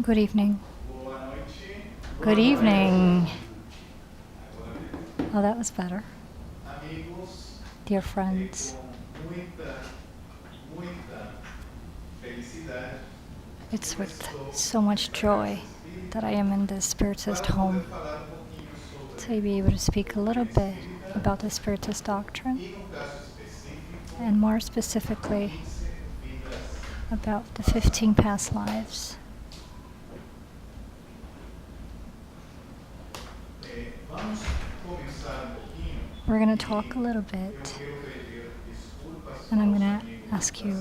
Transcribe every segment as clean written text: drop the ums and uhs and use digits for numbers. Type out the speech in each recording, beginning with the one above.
Good evening. Good evening. Oh, that was better. Dear friends, it's with so much joy that I am in this Spiritist home to be able to speak a little bit about the Spiritist Doctrine, and more specifically about the 15 past lives. We're going to talk a little bit, and I'm going to ask you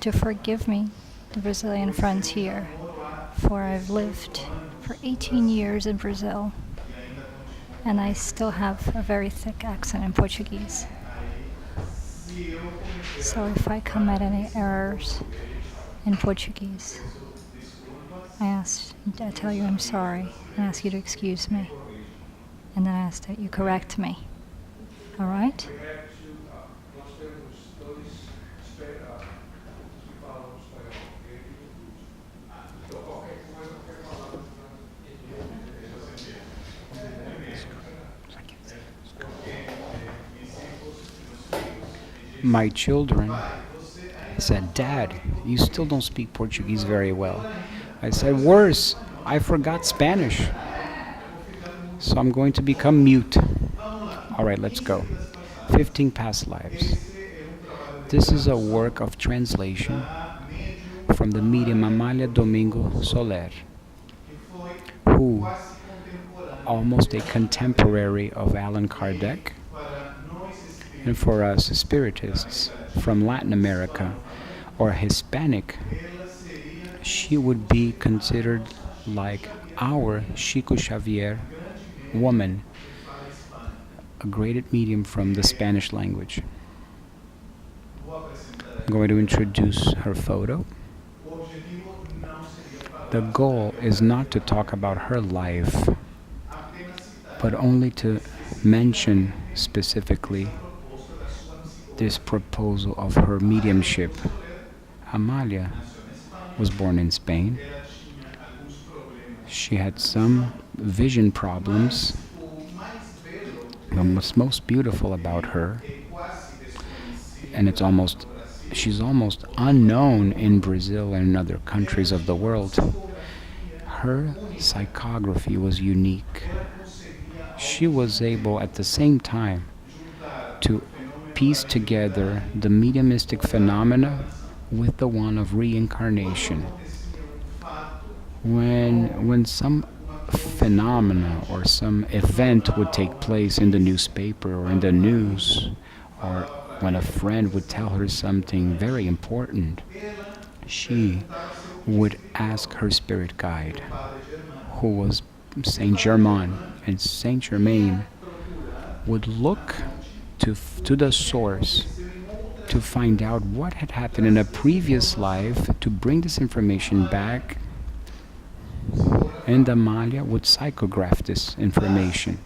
to forgive me, the Brazilian friends here, for I've lived for 18 years in Brazil, and I still have a very thick accent in Portuguese. So if I commit any errors in Portuguese, I tell you I'm sorry, and ask you to excuse me, and then I ask that you correct me. All right? My children said, "Dad, you still don't speak Portuguese very well." I said, "Worse, I forgot Spanish. So I'm going to become mute." All right, let's go. 15 past lives. This is a work of translation from the medium Amalia Domingo Soler, who, almost a contemporary of Allan Kardec, and for us Spiritists from Latin America or Hispanic, she would be considered like our Chico Xavier woman, a graded medium from the Spanish language. I'm going to introduce her photo. The goal is not to talk about her life, but only to mention specifically this proposal of her mediumship. Amalia was born in Spain. She had some vision problems. What's most beautiful about her, and she's almost unknown in Brazil and in other countries of the world, her psychography was unique. She was able at the same time to piece together the mediumistic phenomena with the one of reincarnation. When some phenomena or some event would take place in the newspaper or in the news, or when a friend would tell her something very important, she would ask her spirit guide, who was Saint Germain, and Saint Germain would look to the source to find out what had happened in a previous life, to bring this information back, and Amalia would psychograph this information.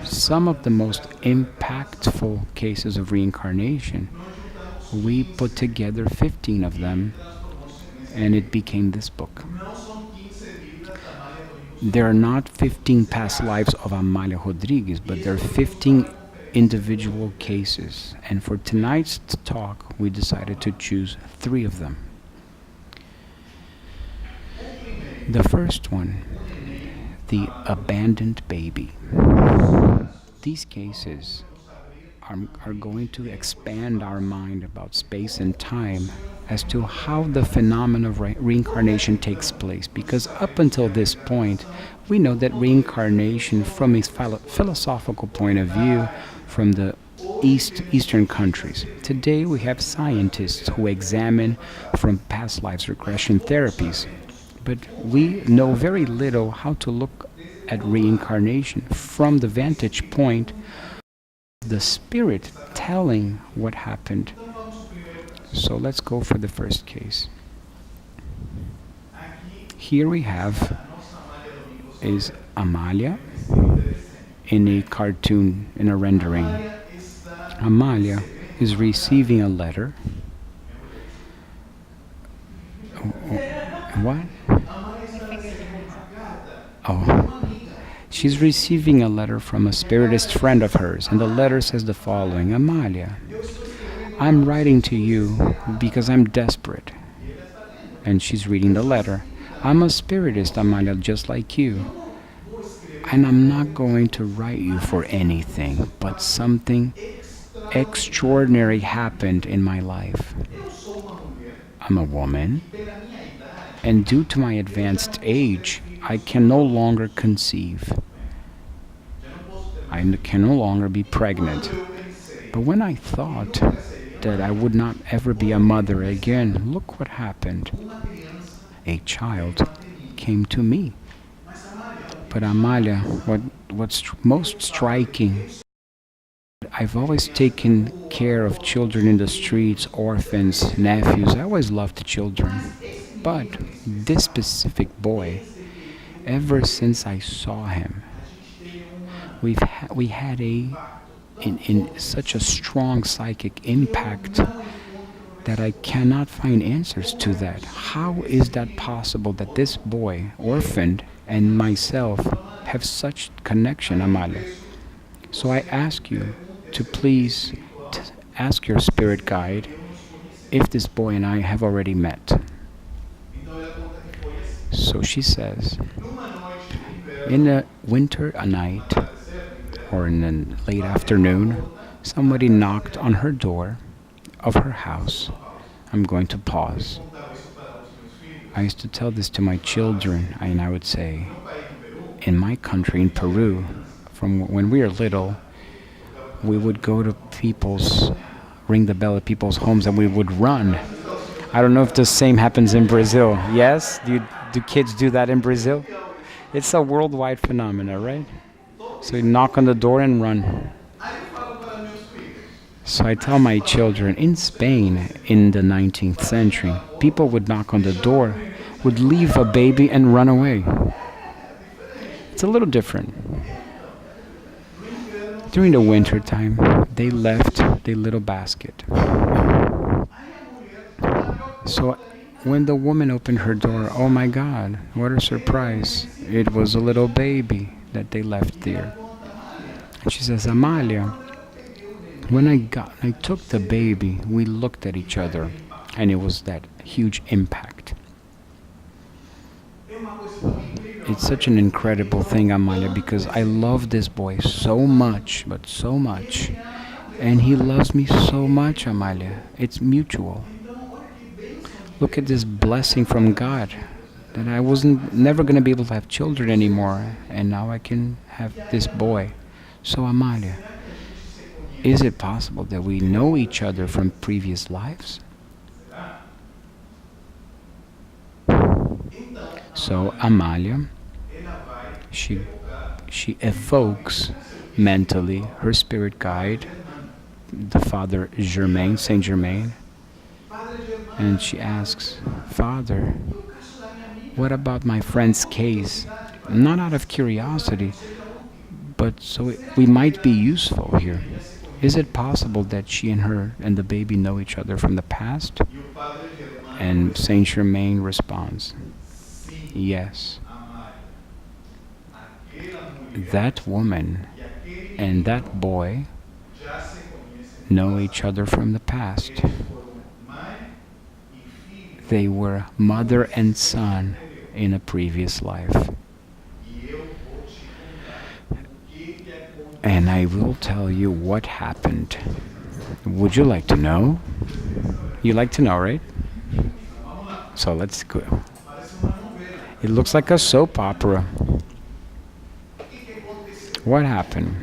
Some of the most impactful cases of reincarnation, we put together 15 of them, and it became this book. There are not 15 past lives of Amalia Rodrigues, but there are 15 individual cases. And for tonight's talk, we decided to choose 3 of them. The first one, the abandoned baby. These cases are going to expand our mind about space and time as to how the phenomenon of reincarnation takes place, because up until this point we know that reincarnation from a philosophical point of view from the Eastern countries. Today we have scientists who examine from past lives regression therapies, but we know very little how to look at reincarnation from the vantage point of the spirit telling what happened. So let's go for the first case. Here we have is Amalia in a cartoon, in a rendering. Amalia is receiving a letter What? My fingers are raised up. Oh. She's receiving a letter from a spiritist friend of hers, and the letter says the following: Amalia, I'm writing to you because I'm desperate. And she's reading the letter. I'm a spiritist, Amalia, just like you. And I'm not going to write you for anything, but something extraordinary happened in my life. I'm a woman, and due to my advanced age, I can no longer conceive. I can no longer be pregnant. But when I thought that I would not ever be a mother again, look what happened. A child came to me. But Amalia, what's most striking, I've always taken care of children in the streets, orphans, nephews. I always loved children. But this specific boy, ever since I saw him, we had in such a strong psychic impact that I cannot find answers to that. How is that possible that this boy, orphaned, and myself have such connection, Amalia? So I ask you to please ask your spirit guide if this boy and I have already met. So she says, in a winter night, or in a late afternoon, somebody knocked on her door of her house. I'm going to pause. I used to tell this to my children, and I would say, in my country, in Peru, from when we were little, we would go to ring the bell at people's homes, and we would run. I don't know if the same happens in Brazil. Yes? Do kids do that in Brazil? It's a worldwide phenomenon, right? So you knock on the door and run. So I tell my children, in Spain in the 19th century, people would knock on the door, would leave a baby and run away. It's a little different. During the winter time, they left their little basket. So when the woman opened her door, oh my God, what a surprise. It was a little baby that they left there. And she says, Amalia, when I took the baby, we looked at each other, and it was that huge impact. It's such an incredible thing, Amalia, because I love this boy so much, but so much. And he loves me so much, Amalia. It's mutual. Look at this blessing from God, that I wasn't never going to be able to have children anymore, and now I can have this boy. So, Amalia, is it possible that we know each other from previous lives? So Amalia, she evokes mentally her spirit guide, the Father Germain, Saint Germain, and she asks, Father, what about my friend's case? Not out of curiosity, but so we might be useful here. Is it possible that she and her and the baby know each other from the past? And Saint Germain responds, yes. That woman and that boy know each other from the past. They were mother and son in a previous life. And I will tell you what happened. Would you like to know? You like to know, right? So let's go. It looks like a soap opera. What happened?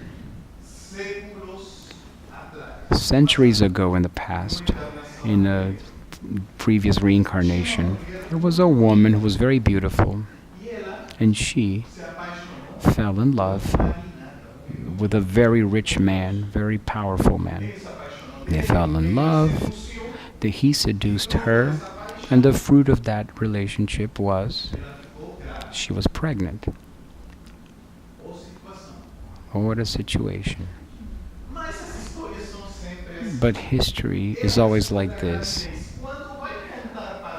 Centuries ago in the past, in a previous reincarnation, there was a woman who was very beautiful, and she fell in love with a very rich man, very powerful man. They fell in love, he seduced her, and the fruit of that relationship was she was pregnant. Oh, what a situation. But history is always like this.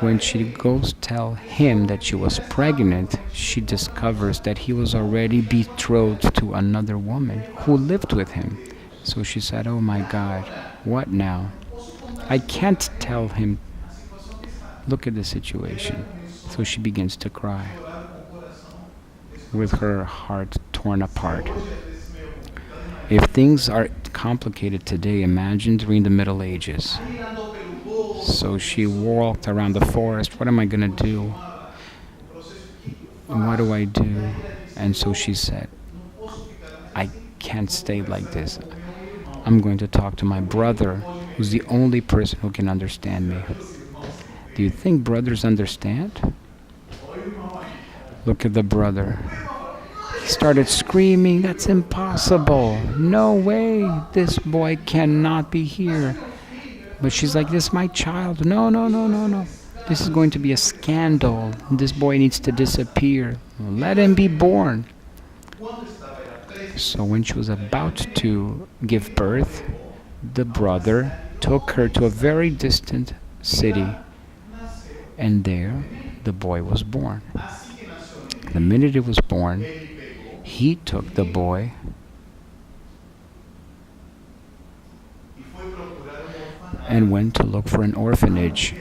When she goes tell him that she was pregnant, she discovers that he was already betrothed to another woman who lived with him. So she said, "Oh my God, what now? I can't tell him. Look at the situation." So she begins to cry with her heart torn apart. If things are complicated today, imagine during the Middle Ages. So she walked around the forest. What am I going to do? What do I do? And so she said, "I can't stay like this. I'm going to talk to my brother, who's the only person who can understand me." Do you think brothers understand? Look at the brother. He started screaming, "That's impossible. No way. This boy cannot be here." But she's like, "This is my child. No, no, no, no, no. This is going to be a scandal. This boy needs to disappear. Let him be born." So when she was about to give birth, the brother took her to a very distant city. And there, the boy was born. The minute it was born, he took the boy and went to look for an orphanage.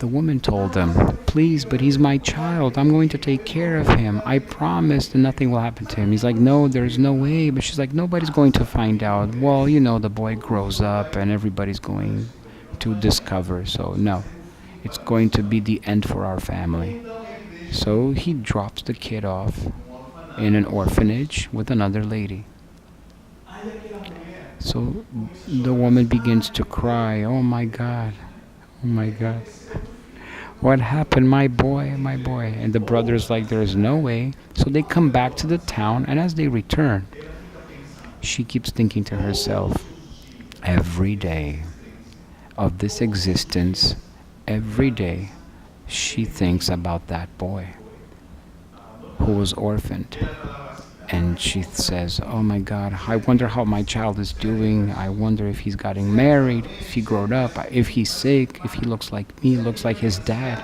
The woman told him, "Please, but he's my child. I'm going to take care of him. I promise that nothing will happen to him." He's like, "No, there's no way." But she's like, "Nobody's going to find out. Well, the boy grows up and everybody's going to discover. So no, it's going to be the end for our family." So he drops the kid off in an orphanage with another lady. So the woman begins to cry, "Oh my God, oh my God. What happened? My boy, my boy." And the brother's like, "There's no way." So they come back to the town, and as they return, she keeps thinking to herself, every day of this existence, every day, she thinks about that boy who was orphaned. And she says, "Oh my God, I wonder how my child is doing. I wonder if he's getting married, if he grown up, if he's sick, if he looks like me, looks like his dad.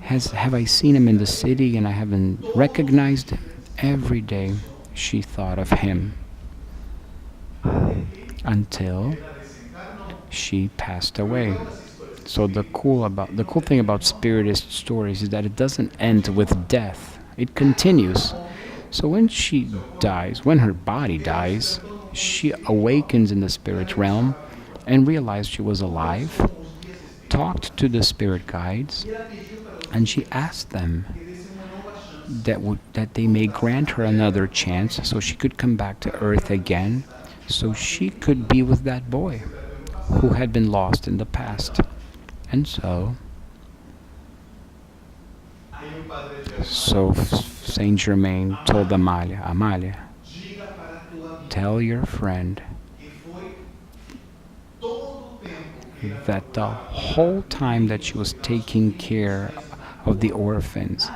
Have I seen him in the city and I haven't recognized him?" Every day she thought of him until she passed away. So the cool thing about Spiritist stories is that it doesn't end with death. It continues. So when she dies, when her body dies, she awakens in the spirit realm and realized she was alive, talked to the spirit guides, and she asked them that they may grant her another chance so she could come back to earth again, so she could be with that boy who had been lost in the past. And so Saint Germain told Amalia, "Tell your friend that the whole time that she was taking care of the orphans,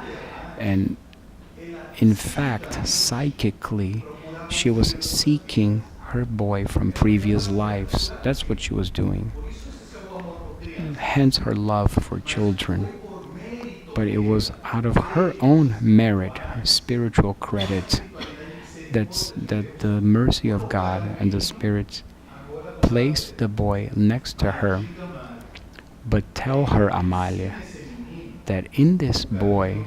and in fact, psychically, she was seeking her boy from previous lives. That's what she was doing. Hence her love for children. But it was out of her own merit, her spiritual credit, that the mercy of God and the Spirit placed the boy next to her. But tell her, Amalia, that in this boy,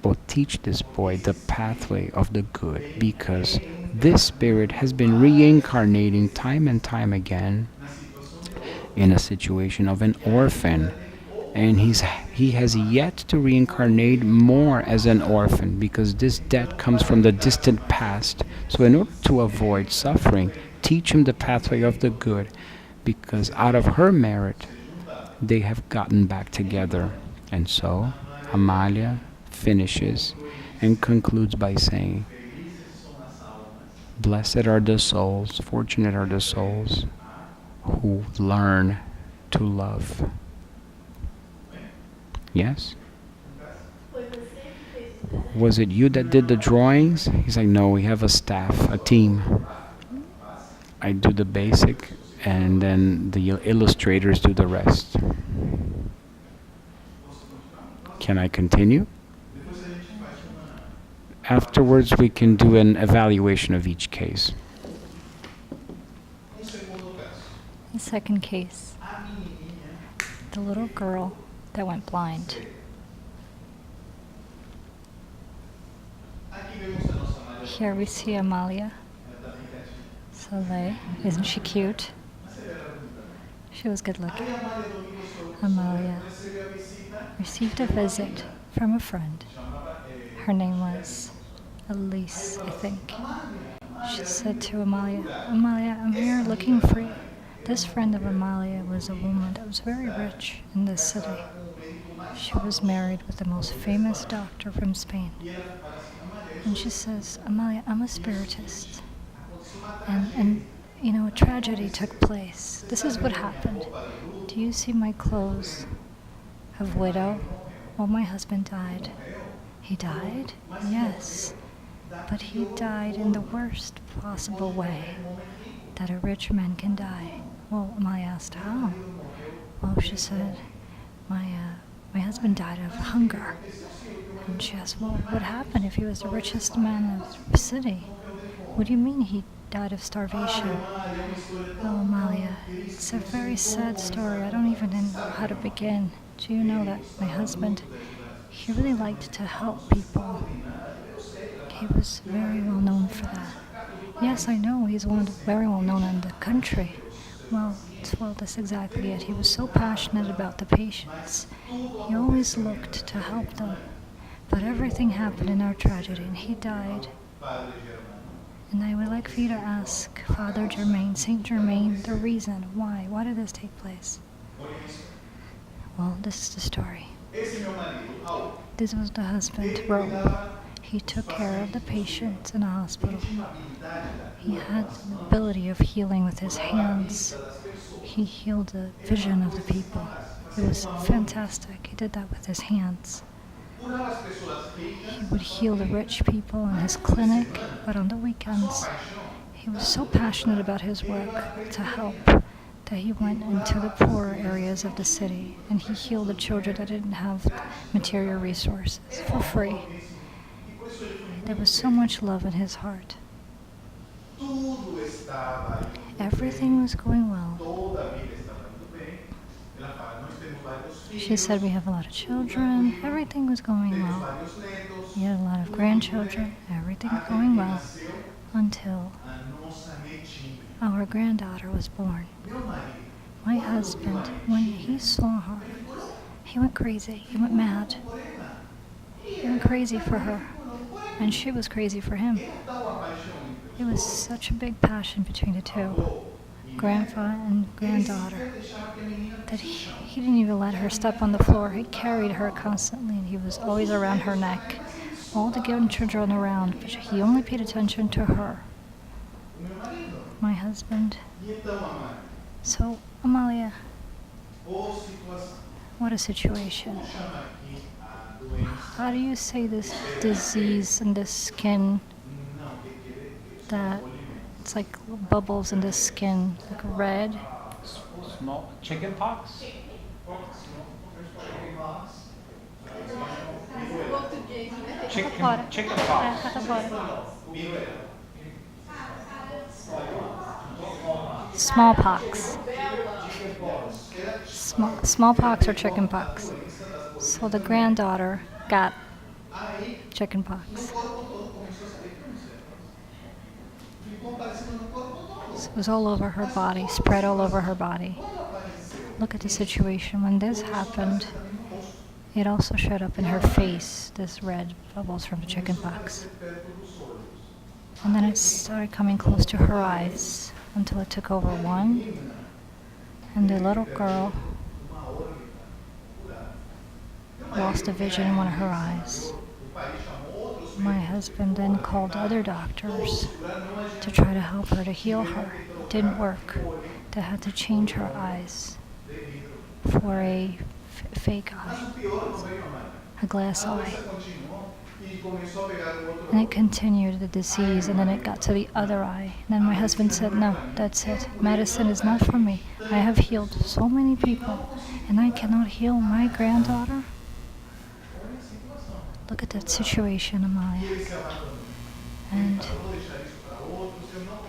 or teach this boy the pathway of the good, because this spirit has been reincarnating time and time again in a situation of an orphan. And he has yet to reincarnate more as an orphan, because this debt comes from the distant past. So in order to avoid suffering, teach him the pathway of the good, because out of her merit, they have gotten back together." And so Amalia finishes and concludes by saying, "Blessed are the souls, fortunate are the souls who learn to love." Yes? Was it you that did the drawings? He's like, "No, we have a staff, a team. I do the basic, and then the illustrators do the rest." Can I continue? Afterwards, we can do an evaluation of each case. The second case, the little girl that went blind. Here we see Amalia Soler. Isn't she cute? She was good looking. Amalia received a visit from a friend. Her name was Elise, I think. She said to Amalia, "Amalia, I'm here looking for you." This friend of Amalia was a woman that was very rich in this city. She was married with the most famous doctor from Spain. And she says, "Amalia, I'm a spiritist. And you know, a tragedy took place. This is what happened. Do you see my clothes of widow? Well, my husband died." "He died?" "Yes. But he died in the worst possible way that a rich man can die." Well, Amalia asked, "How?" Well, she said, my husband died of hunger." And she asked, "Well, what happened if he was the richest man of the city? What do you mean he died of starvation?" "Oh, Amalia, it's a very sad story. I don't even know how to begin. Do you know that my husband, he really liked to help people. He was very well known for that." "Yes, I know. He's very well known in the country." Well, that's exactly it. He was so passionate about the patients. He always looked to help them. But everything happened in our tragedy, and he died. And I would like for you to ask Father Germain, Saint Germain, the reason why. Why did this take place? Well, this is the story. This was the husband, Rome. He took care of the patients in a hospital. He had the ability of healing with his hands. He healed the vision of the people. It was fantastic. He did that with his hands. He would heal the rich people in his clinic, but on the weekends, he was so passionate about his work to help that he went into the poorer areas of the city and he healed the children that didn't have material resources for free. There was so much love in his heart. Everything was going well. She said, "We have a lot of children." Everything was going well. We had a lot of grandchildren. Everything was going well until our granddaughter was born. My husband, when he saw her, he went crazy. He went mad. He went crazy for her. And she was crazy for him. It was such a big passion between the two, grandpa and granddaughter, that he didn't even let her step on the floor. He carried her constantly, and he was always around her neck. All the grandchildren around, but he only paid attention to her. My husband. So, Amalia, what a situation. How do you say this disease in the skin that it's like bubbles in the skin, like red? Small chicken pox? Chicken pox. Smallpox. Smallpox or chicken pox. So the granddaughter got chicken pox. So it was all over her body, spread all over her body. Look at the situation. When this happened, it also showed up in her face, this red bubbles from the chicken pox. And then it started coming close to her eyes until it took over one. And the little girl lost the vision in one of her eyes. My husband then called other doctors to try to help her, to heal her. It didn't work. They had to change her eyes for a fake eye, a glass eye. And it continued, the disease, and then it got to the other eye. And then my husband said, "No, that's it. Medicine is not for me. I have healed so many people, and I cannot heal my granddaughter." Look at that situation, Amalia. And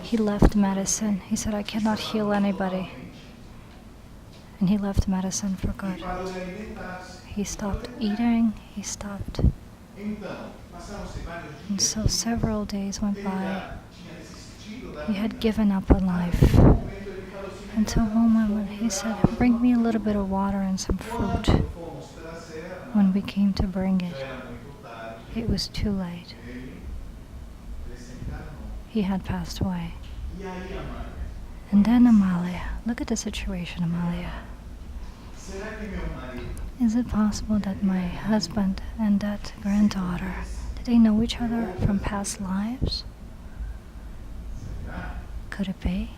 he left medicine. He said, I cannot heal anybody. And he left medicine for good. He stopped eating, he stopped. And so several days went by. He had given up on life. Until one moment he said, bring me a little bit of water and some fruit. When we came to bring it, it was too late. He had passed away. And then Amalia, look at the situation, Amalia. Is it possible that my husband and that granddaughter, did they know each other from past lives? Could it be?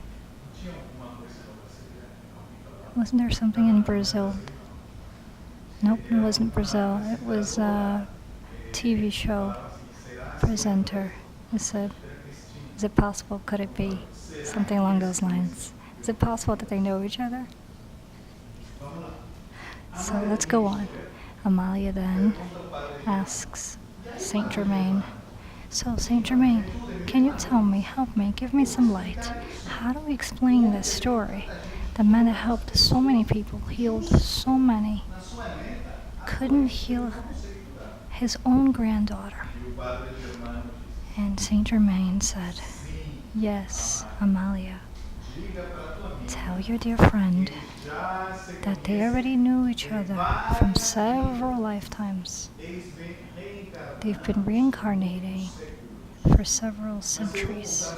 Wasn't there something in Brazil? Nope, it wasn't Brazil. It was a TV show presenter who said, is it possible, could it be? Something along those lines. Is it possible that they know each other? So let's go on. Amalia then asks Saint Germain, so Saint Germain, can you tell me, help me, give me some light. How do we explain this story? The man that helped so many people, healed so many, couldn't heal his own granddaughter. And Saint Germain said, yes, Amalia, tell your dear friend that they already knew each other from several lifetimes. They've been reincarnating for several centuries.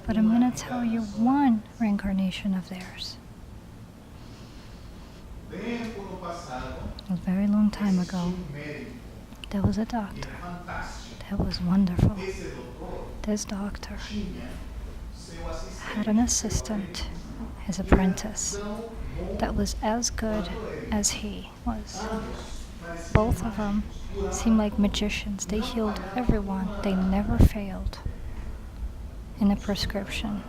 But I'm going to tell you one reincarnation of theirs. A very long time ago, there was a doctor that was wonderful. This doctor had an assistant, his apprentice, that was as good as he was. Both of them seemed like magicians. They healed everyone. They never failed in a prescription.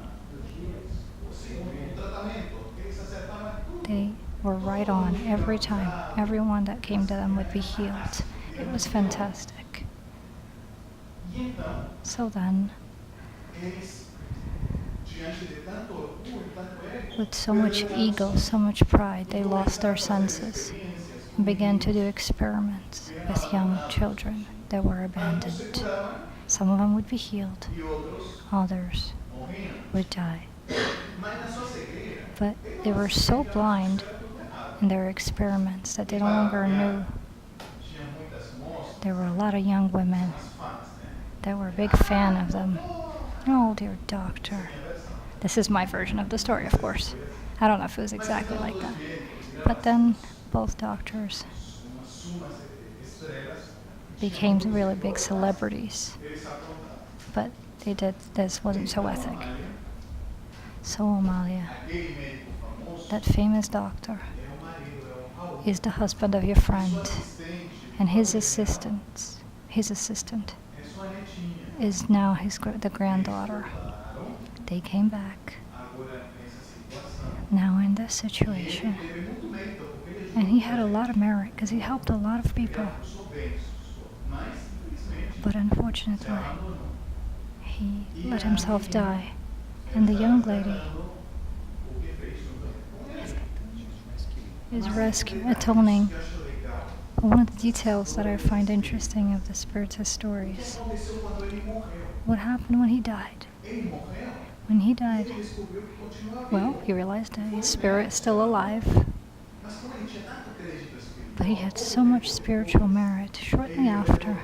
They were right on every time. Everyone that came to them would be healed. It was fantastic. So then, with so much ego, so much pride, they lost their senses and began to do experiments with young children that were abandoned. Some of them would be healed, others would die. But they were so blind in their experiments that they no longer knew. There were a lot of young women that were a big fan of them. Oh, dear doctor. This is my version of the story, of course. I don't know if it was exactly like that. But then both doctors became really big celebrities. But this wasn't so ethic. So Amalia, that famous doctor, is the husband of your friend, and his assistant is now the granddaughter. They came back, now in this situation. And he had a lot of merit because he helped a lot of people. But unfortunately, he let himself die. And the young lady is atoning. But one of the details that I find interesting of the Spiritist stories, what happened when he died? When he died, well, he realized that his spirit is still alive. But he had so much spiritual merit. Shortly after,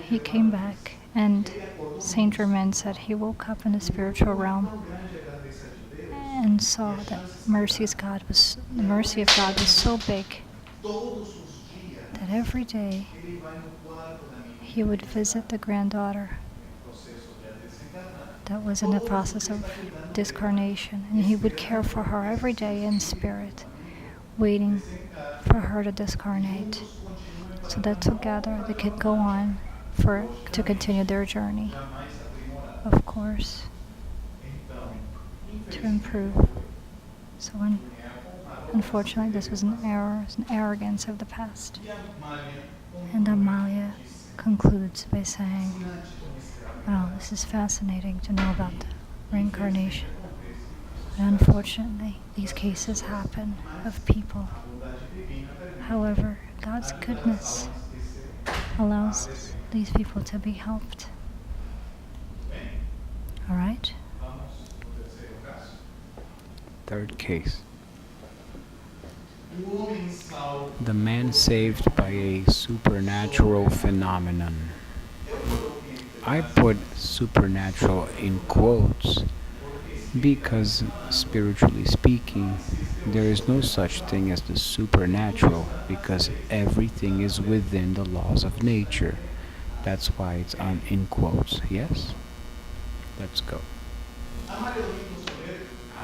he came back, and Saint Germain said he woke up in the spiritual realm and saw that the mercy of God was so big that every day he would visit the granddaughter that was in the process of discarnation, and he would care for her every day in spirit, waiting for her to discarnate, so that together they could go on to continue their journey, of course, to improve. So unfortunately, this was an error, an arrogance of the past. And Amalia concludes by saying, "Wow, this is fascinating to know about the reincarnation. And unfortunately, these cases happen of people. However, God's goodness allows these people to be helped." All right? Third case. The man saved by a supernatural phenomenon. I put supernatural in quotes because, spiritually speaking, there is no such thing as the supernatural because everything is within the laws of nature. That's why it's in quotes. Yes? Let's go.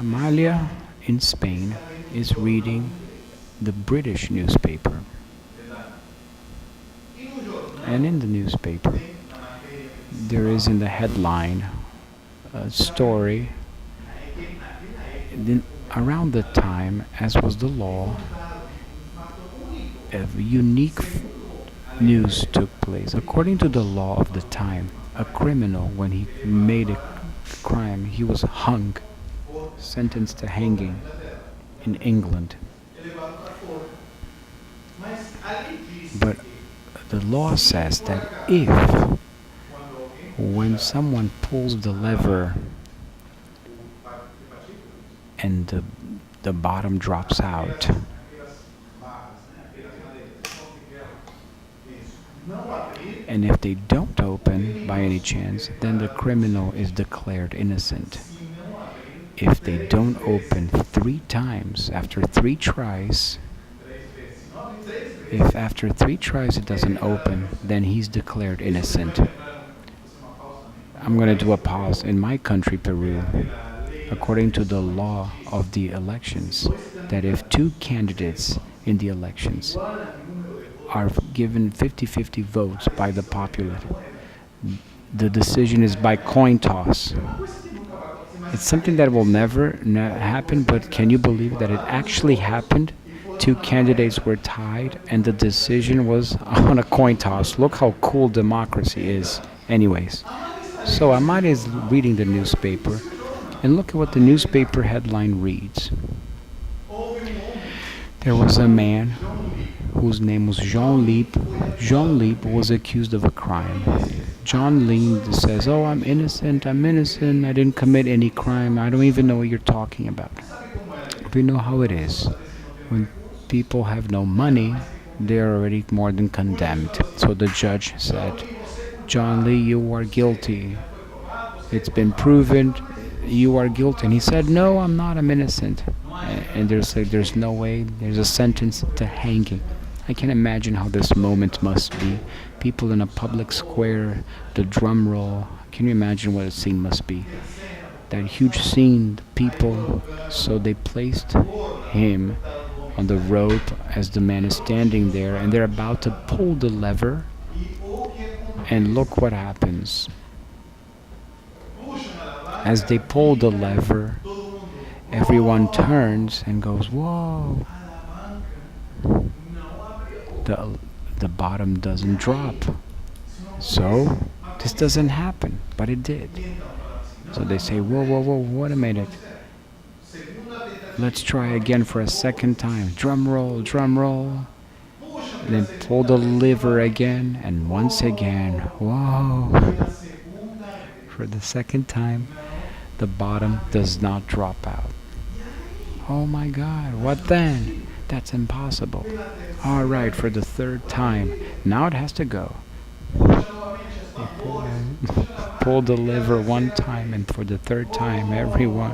Amalia in Spain is reading the British newspaper. And in the newspaper, there is in the headline a story around the time, as was the law, a unique news took place. According to the law of the time, a criminal, when he made a crime, he was hung, sentenced to hanging in England. But the law says that if, when someone pulls the lever and the bottom drops out, and if they don't open by any chance, then the criminal is declared innocent. If they don't open 3 times after 3 tries, if after 3 tries it doesn't open, then he's declared innocent. I'm going to do a pause. In my country, Peru, according to the law of the elections, that if 2 candidates in the elections are given 50-50 votes by the populace, the decision is by coin toss. It's something that will never happen, but can you believe that it actually happened? 2 candidates were tied and the decision was on a coin toss. Look how cool democracy is. Anyways, so Amalia is reading the newspaper, and look at what the newspaper headline reads. There was a man whose name was Jean Leap. Jean Leap was accused of a crime. John Leap says, "Oh, I'm innocent, I didn't commit any crime, I don't even know what you're talking about." We know how it is. When people have no money, they're already more than condemned. So the judge said, "John Lee, you are guilty. It's been proven you are guilty." And he said, "No, I'm not, I'm innocent." And there's no way, there's a sentence to hanging. I can imagine how this moment must be. People in a public square, the drum roll. Can you imagine what a scene must be? That huge scene, the people. So they placed him on the rope as the man is standing there, and they're about to pull the lever. And look what happens. As they pull the lever, everyone turns and goes, "Whoa." The bottom doesn't drop. So this doesn't happen, but it did. So they say, whoa, wait a minute. Let's try again for a second time. Drum roll, drum roll. Then pull the lever again, and once again, whoa. For the second time, the bottom does not drop out. Oh my God, what then? That's impossible. All right, for the 3rd time. Now it has to go. Pull the lever 1 time, and for the 3rd time, everyone.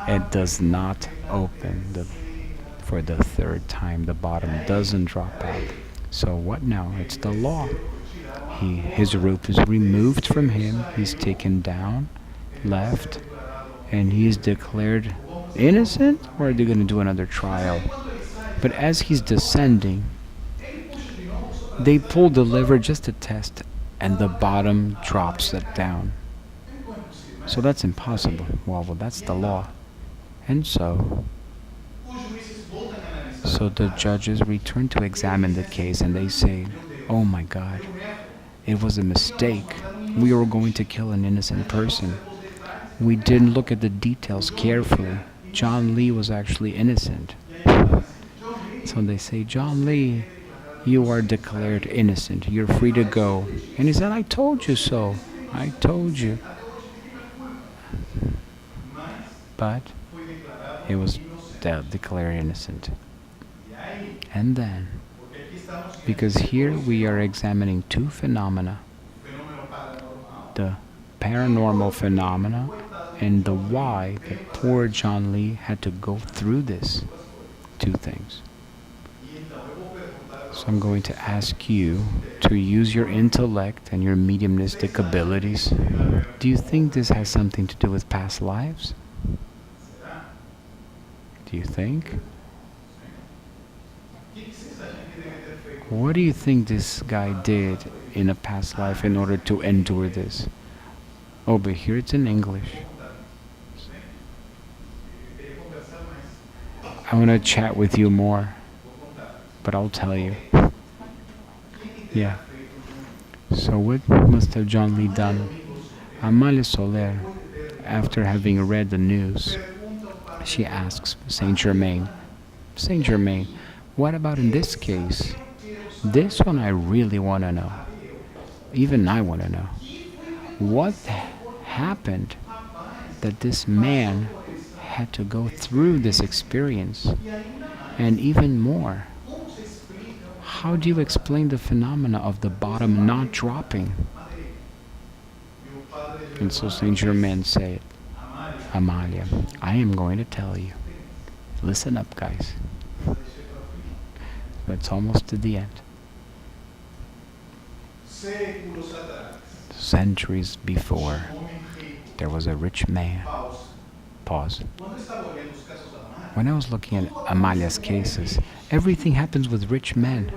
It does not open. For the 3rd time, the bottom doesn't drop out. So what now? It's the law. His rope is removed from him. He's taken down, left, and he is declared innocent, or are they going to do another trial? But as he's descending, they pull the lever just to test, and the bottom drops it down. So that's impossible. Well, that's the law. And so So the judges return to examine the case and they say, "Oh my God, it was a mistake. We were going to kill an innocent person. We didn't look at the details carefully. John Lee was actually innocent." So they say, "John Lee, you are declared innocent. You're free to go." And he said, "I told you so. I told you." But he was declared innocent. And then, because here we are examining two phenomena, the paranormal phenomena and the why that poor John Lee had to go through this two things. So I'm going to ask you to use your intellect and your mediumistic abilities. Do you think this has something to do with past lives? Do you think? What do you think this guy did in a past life in order to endure this? Oh, but here it's in English. I want to chat with you more, but I'll tell you. Yeah. So what must have John Lee done? Amalia Soler, after having read the news, she asks Saint Germain, "Saint Germain, what about in this case? This one I really want to know. Even I want to know. What happened that this man had to go through this experience? And even more, how do you explain the phenomena of the bottom not dropping?" And so Saint Germain said, "Amalia, I am going to tell you. Listen up, guys. It's almost to the end. Centuries before, there was a rich man." Pause. When I was looking at Amalia's cases, everything happens with rich men.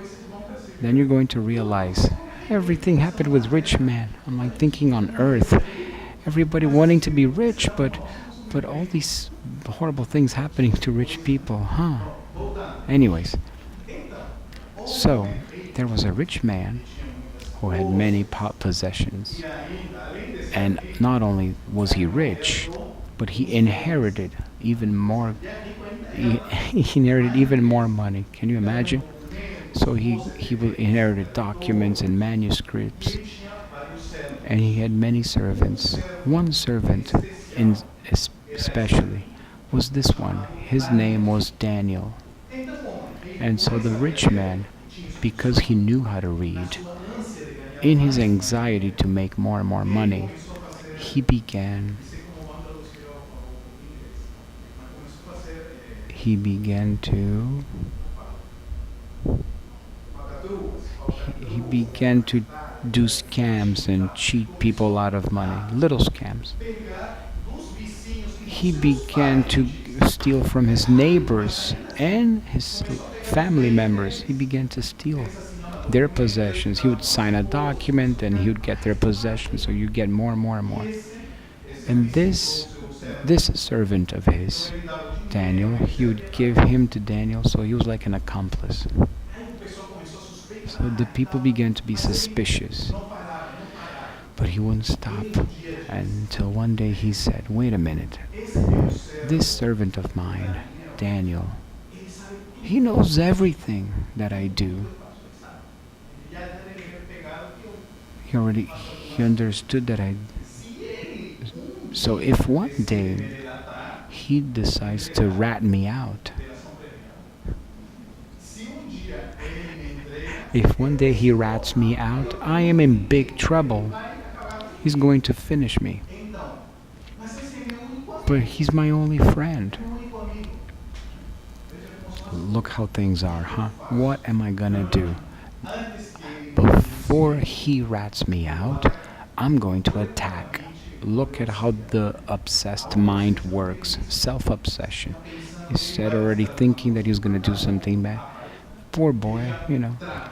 Then you're going to realize everything happened with rich men. I'm like thinking on earth, everybody wanting to be rich, but all these horrible things happening to rich people, huh? Anyways, so there was a rich man who had many possessions, and not only was he rich, but he inherited even more. He inherited even more money. Can you imagine? So he inherited documents and manuscripts, and he had many servants. One servant, especially, was this one. His name was Daniel. And so the rich man, because he knew how to read, in his anxiety to make more and more money, he began to do scams and cheat people out of money, little scams. He began to steal from his neighbors and his family members. He began to steal their possessions. He would sign a document and he would get their possessions, so you get more and more and more. And this servant of his, Daniel, he would give him to Daniel, so he was like an accomplice. So the people began to be suspicious, but he wouldn't stop until one day he said, "Wait a minute, this servant of mine, Daniel, he knows everything that I do. He understood that so if one day he decides to rat me out, if one day he rats me out, I am in big trouble. He's going to finish me. But he's my only friend. Look how things are, huh? What am I gonna do? Before he rats me out, I'm going to attack. Look at how the obsessed mind works. Self-obsession. Instead already thinking that he's gonna do something bad. Poor boy,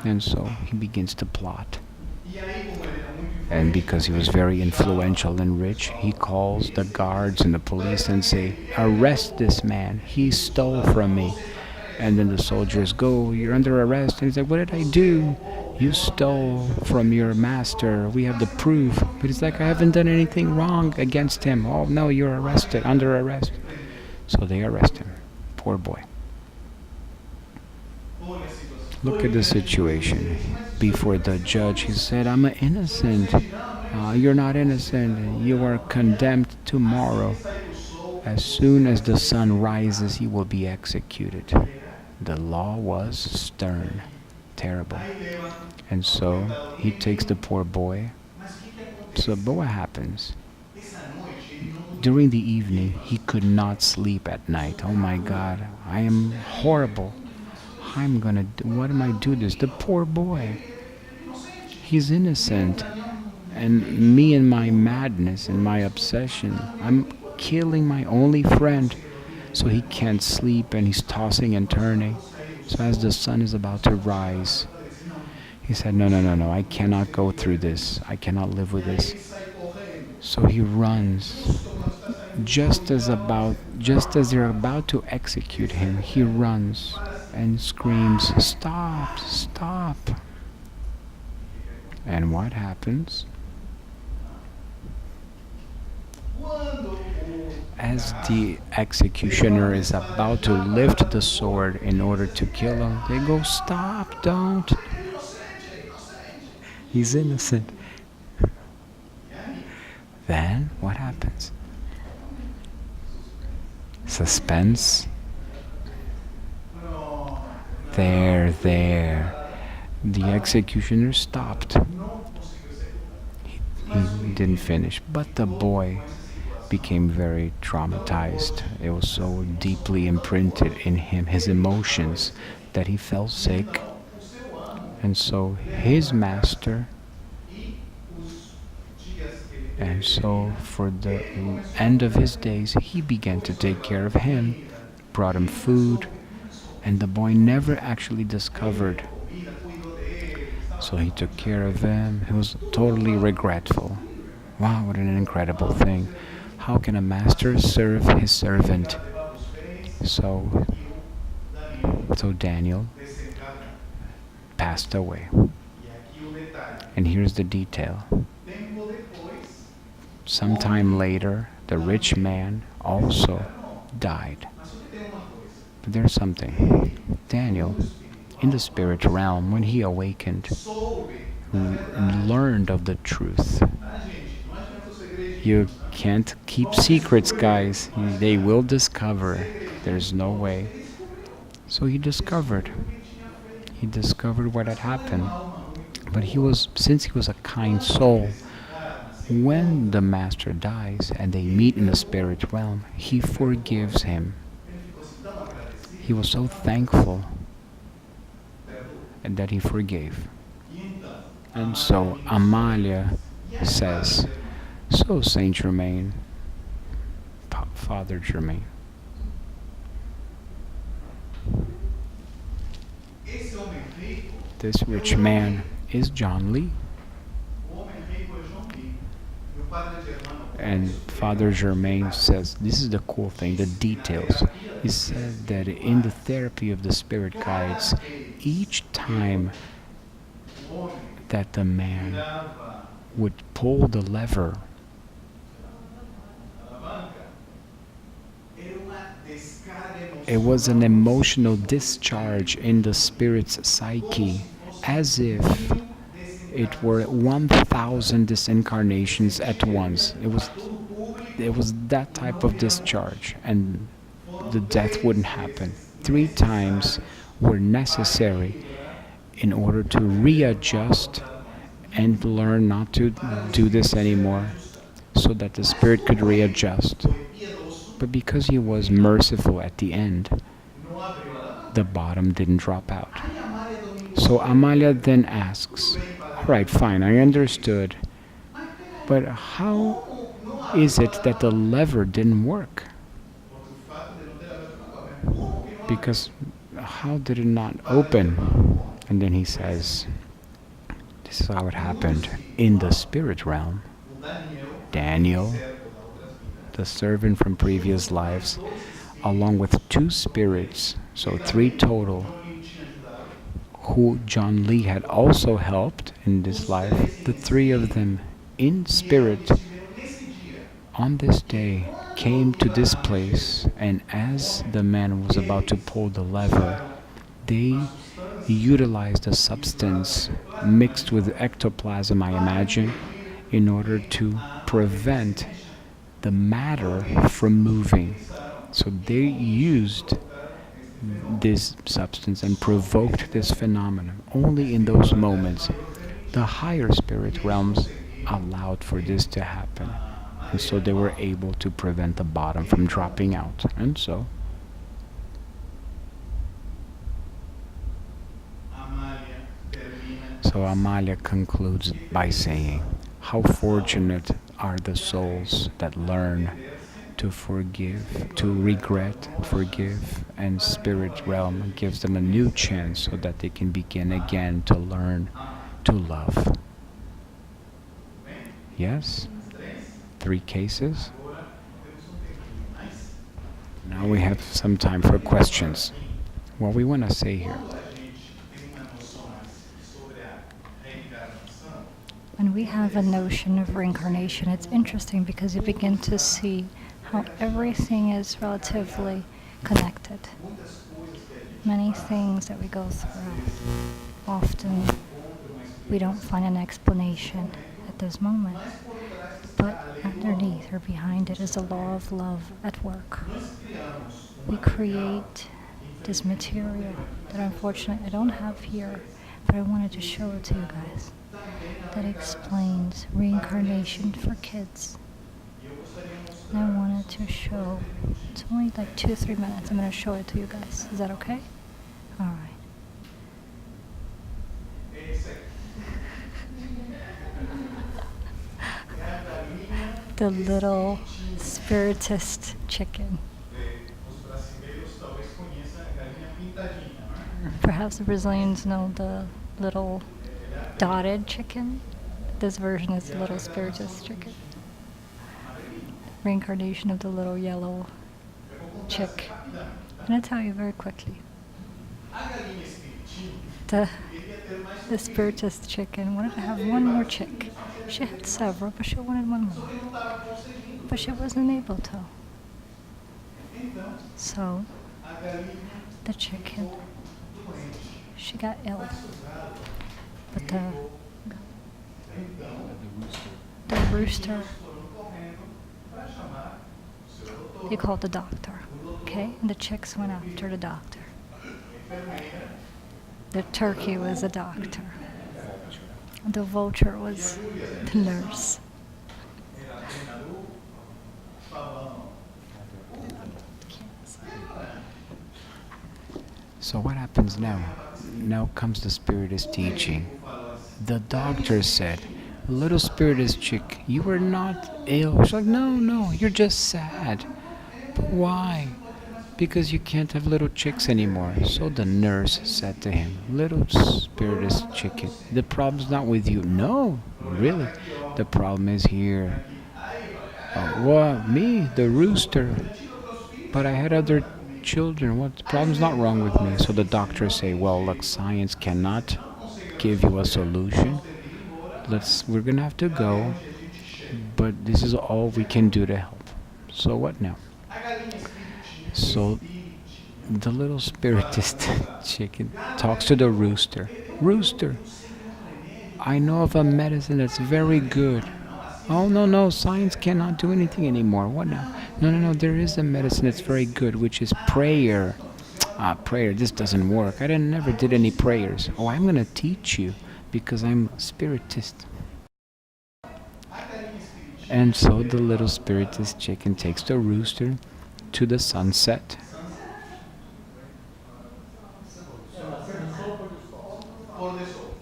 And so he begins to plot. And because he was very influential and rich, he calls the guards and the police and say, "Arrest this man. He stole from me." And then the soldiers go, "You're under arrest." And he's like, "What did I do?" "You stole from your master. We have the proof." But he's like, "I haven't done anything wrong against him." "Oh, no, you're arrested, under arrest." So they arrest him. Poor boy. Look at the situation. Before the judge, he said, "I'm innocent." "You're not innocent. You are condemned tomorrow. As soon as the sun rises, you will be executed." The law was stern, terrible. And so he takes the poor boy. But what happens? During the evening, he could not sleep at night. "Oh my God, I am horrible. What am I do this? The poor boy. He's innocent. And me and my madness and my obsession, I'm killing my only friend." So he can't sleep and he's tossing and turning. So as the sun is about to rise, he said, no, I cannot go through this. I cannot live with this. So he runs. Just as they're about to execute him, he runs and screams, "Stop, stop." And what happens? As the executioner is about to lift the sword in order to kill him, they go, "Stop, don't. He's innocent." Then what happens? Suspense. There. The executioner stopped. He didn't finish, but the boy became very traumatized. It was so deeply imprinted in him, his emotions, that he fell sick. And so his master, and so for the end of his days, he began to take care of him, brought him food, and the boy never actually discovered. So he took care of him. He was totally regretful. Wow, what an incredible thing. How can a master serve his servant? So Daniel passed away. And here's the detail. Sometime later, the rich man also died. But there's something. Daniel, in the spirit realm, when he awakened, learned of the truth. You can't keep secrets, guys. They will discover. There's no way. So he discovered what had happened. But since he was a kind soul, when the master dies and they meet in the spirit realm, he forgives him. He was so thankful and that he forgave. And so Amalia says, "So Saint Germain, Father Germain, this rich man is John Lee." And Father Germain says, this is the cool thing, the details. He said that in the therapy of the spirit guides, each time that the man would pull the lever, it was an emotional discharge in the spirit's psyche, as if it were 1,000 disincarnations at once. It was that type of discharge, and the death wouldn't happen. 3 times were necessary in order to readjust and learn not to do this anymore, so that the spirit could readjust. But because he was merciful at the end, the bottom didn't drop out. So Amalia then asks, "All right, fine, I understood. But how is it that the lever didn't work? Because how did it not open?" And then he says, this is how it happened. In the spirit realm, Daniel, the servant from previous lives, along with two spirits, so three total, who John Lee had also helped in this life. The three of them in spirit on this day came to this place, and as the man was about to pull the lever, they utilized a substance mixed with ectoplasm, I imagine, in order to prevent the matter from moving. So they used this substance and provoked this phenomenon. Only in those moments, the higher spirit realms allowed for this to happen. And so they were able to prevent the bottom from dropping out. And so Amalia concludes by saying, how fortunate are the souls that learn to forgive, to regret, forgive, and spirit realm gives them a new chance so that they can begin again to learn to love. Yes? 3 cases. Now we have some time for questions. What we want to say here. When we have a notion of reincarnation, it's interesting because you begin to see how everything is relatively connected. Many things that we go through, often we don't find an explanation at this moment. But underneath or behind it is a law of love at work. We create this material that unfortunately I don't have here, but I wanted to show it to you guys, that explains reincarnation for kids. And I wanted to show, it's only like 2-3 minutes, I'm going to show it to you guys. Is that okay? Alright. The little spiritist chicken. Perhaps the Brazilians know the little dotted chicken. This version is the little spiritist chicken. Reincarnation of the little yellow chick. I'm going to tell you very quickly. The spiritist chicken wanted to have one more chick. She had several, but she wanted one more. But she wasn't able to. So, the chicken, she got ill. But the rooster, he called the doctor, okay? And the chicks went after the doctor. The turkey was the doctor. The vulture was the nurse. So what happens now? Now comes the Spiritist teaching. The doctor said, little Spiritist chick, you are not ill. She's like, no, you're just sad. But why? Because you can't have little chicks anymore. So the nurse said to him, little Spiritist chicken, the problem's not with you. No, really. The problem is here. What? Me? The rooster. But I had other children. What? The problem's not wrong with me. So the doctors say, well, look, science cannot give you a solution. We're going to have to go. But this is all we can do to help. So what now? So the little spiritist chicken talks to the rooster. Rooster, I know of a medicine that's very good. Oh, no, science cannot do anything anymore. What now? No, there is a medicine that's very good, which is prayer. Prayer, this doesn't work. I never did any prayers. Oh, I'm going to teach you because I'm a spiritist. And so the little spiritist chicken takes the rooster to the sunset.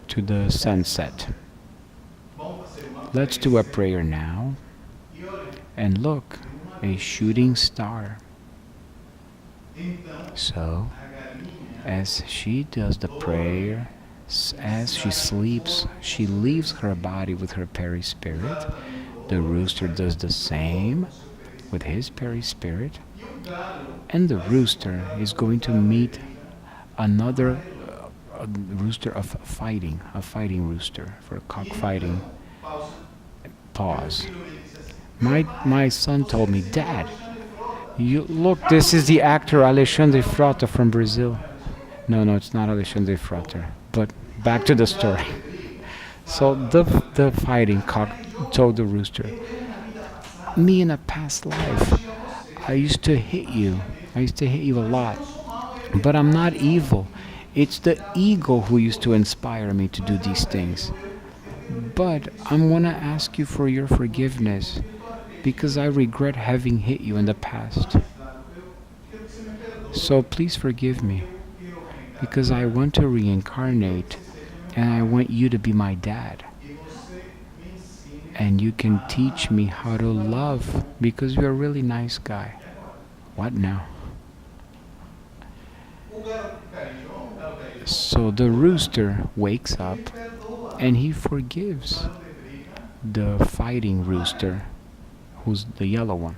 To the sunset. Let's do a prayer now. And look, a shooting star. So, as she does the prayer, as she sleeps, she leaves her body with her perispirit. The rooster does the same. with his peri-spirit, and the rooster is going to meet another rooster of fighting, a fighting rooster for cockfighting. Pause. My son told me, Dad, you look, this is the actor Alexandre Frota from Brazil. No, it's not Alexandre Frota. But back to the story. So the fighting cock told the rooster, me in a past life, I used to hit you. I used to hit you a lot. But I'm not evil. It's the ego who used to inspire me to do these things. But I'm gonna ask you for your forgiveness because I regret having hit you in the past. So please forgive me because I want to reincarnate and I want you to be my dad. And you can teach me how to love because you're a really nice guy. What now? So the rooster wakes up and he forgives the fighting rooster, who's the yellow one.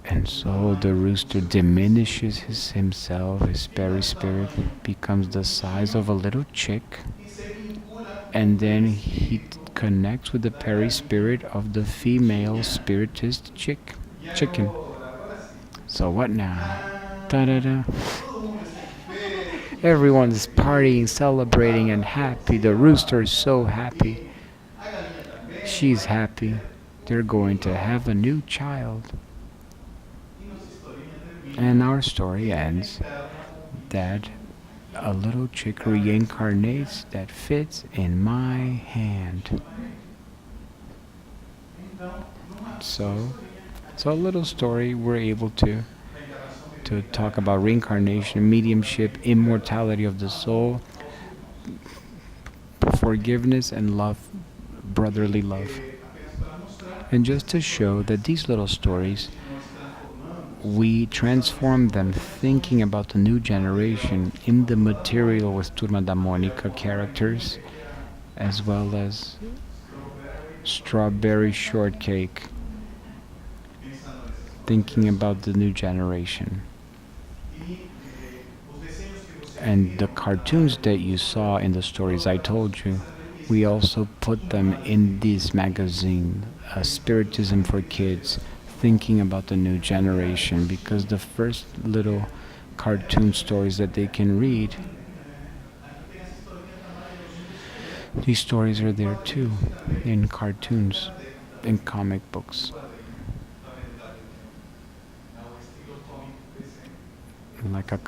And so the rooster diminishes himself, his peri-spirit becomes the size of a little chick, and then he connects with the peri-spirit of the female spiritist chicken. So what now? Da-da-da. Everyone's partying, celebrating, and happy. The rooster is so happy. She's happy. They're going to have a new child. And our story ends that a little chick reincarnates that fits in my hand. So a little story, we're able to talk about reincarnation, mediumship, immortality of the soul, forgiveness and love, brotherly love. And just to show that these little stories, we transform them thinking about the new generation in the material with Turma da Monica characters, as well as strawberry shortcake, thinking about the new generation. And the cartoons that you saw in the stories I told you, we also put them in this magazine, Spiritism for Kids, thinking about the new generation, because the first little cartoon stories that they can read, these stories are there too, in cartoons, in comic books. Like a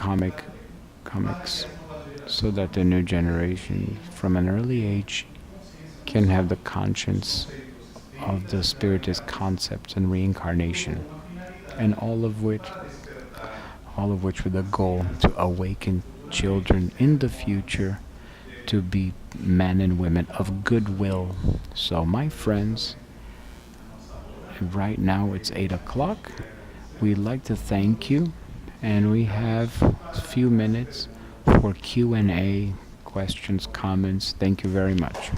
comics, so that the new generation from an early age can have the conscience of the spiritist concepts and reincarnation, and all of which with the goal to awaken children in the future to be men and women of goodwill. So my friends, right now it's 8 o'clock. We'd like to thank you, and we have a few minutes for Q&A, questions, comments. Thank you very much.